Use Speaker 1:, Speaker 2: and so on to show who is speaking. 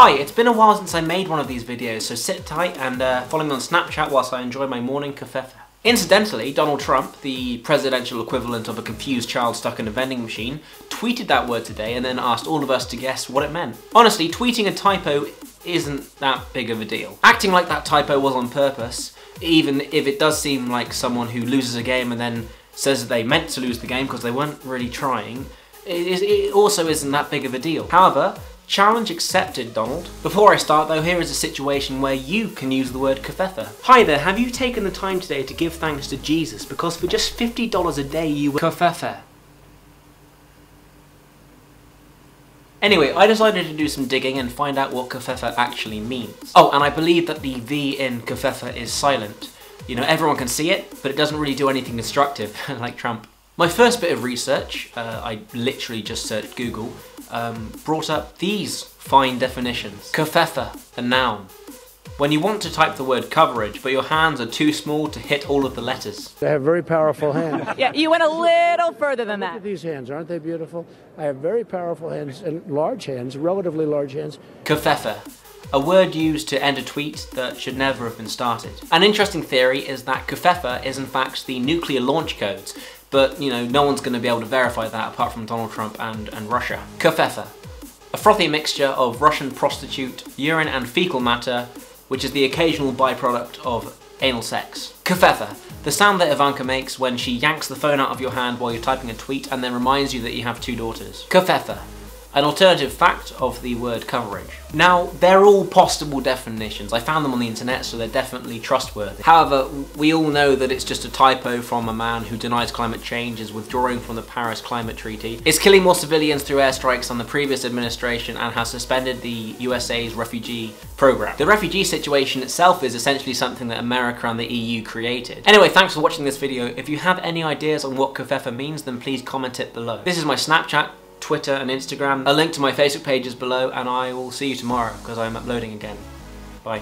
Speaker 1: Hi, it's been a while since I made one of these videos, so sit tight and follow me on Snapchat whilst I enjoy my morning Covfefe. Incidentally, Donald Trump, the presidential equivalent of a confused child stuck in a vending machine, tweeted that word today and then asked all of us to guess what it meant. Honestly, tweeting a typo isn't that big of a deal. Acting like that typo was on purpose, even if it does seem like someone who loses a game and then says that they meant to lose the game because they weren't really trying, it also isn't that big of a deal. However, challenge accepted, Donald. Before I start though, here is a situation where you can use the word Covfefe. Hi there, have you taken the time today to give thanks to Jesus because for just $50 a day you were Covfefe? Anyway, I decided to do some digging and find out what Covfefe actually means. Oh, and I believe that the V in Covfefe is silent. You know, everyone can see it, but it doesn't really do anything constructive, like Trump. My first bit of research, I literally just searched Google, brought up these fine definitions. Covfefe, a noun. When you want to type the word coverage, but your hands are too small to hit all of the letters.
Speaker 2: I have very powerful hands.
Speaker 3: Yeah, you went a little further than
Speaker 2: Look
Speaker 3: that.
Speaker 2: at these hands, aren't they beautiful? I have very powerful hands and large hands, relatively large hands.
Speaker 1: Covfefe, a word used to end a tweet that should never have been started. An interesting theory is that Covfefe is in fact the nuclear launch codes, but you know, no one's going to be able to verify that apart from Donald Trump and Russia. Covfefe, a frothy mixture of Russian prostitute, urine and fecal matter, which is the occasional byproduct of anal sex. Covfefe, the sound that Ivanka makes when she yanks the phone out of your hand while you're typing a tweet and then reminds you that you have 2 daughters. Covfefe, an alternative fact of the word coverage. Now, they're all possible definitions. I found them on the internet, so they're definitely trustworthy. However, we all know that it's just a typo from a man who denies climate change, is withdrawing from the Paris Climate Treaty, is killing more civilians through airstrikes than the previous administration, and has suspended the USA's refugee program. The refugee situation itself is essentially something that America and the EU created. Anyway, thanks for watching this video. If you have any ideas on what Covfefe means, then please comment it below. This is my Snapchat, Twitter and Instagram. A link to my Facebook page is below, and I will see you tomorrow because I'm uploading again. Bye.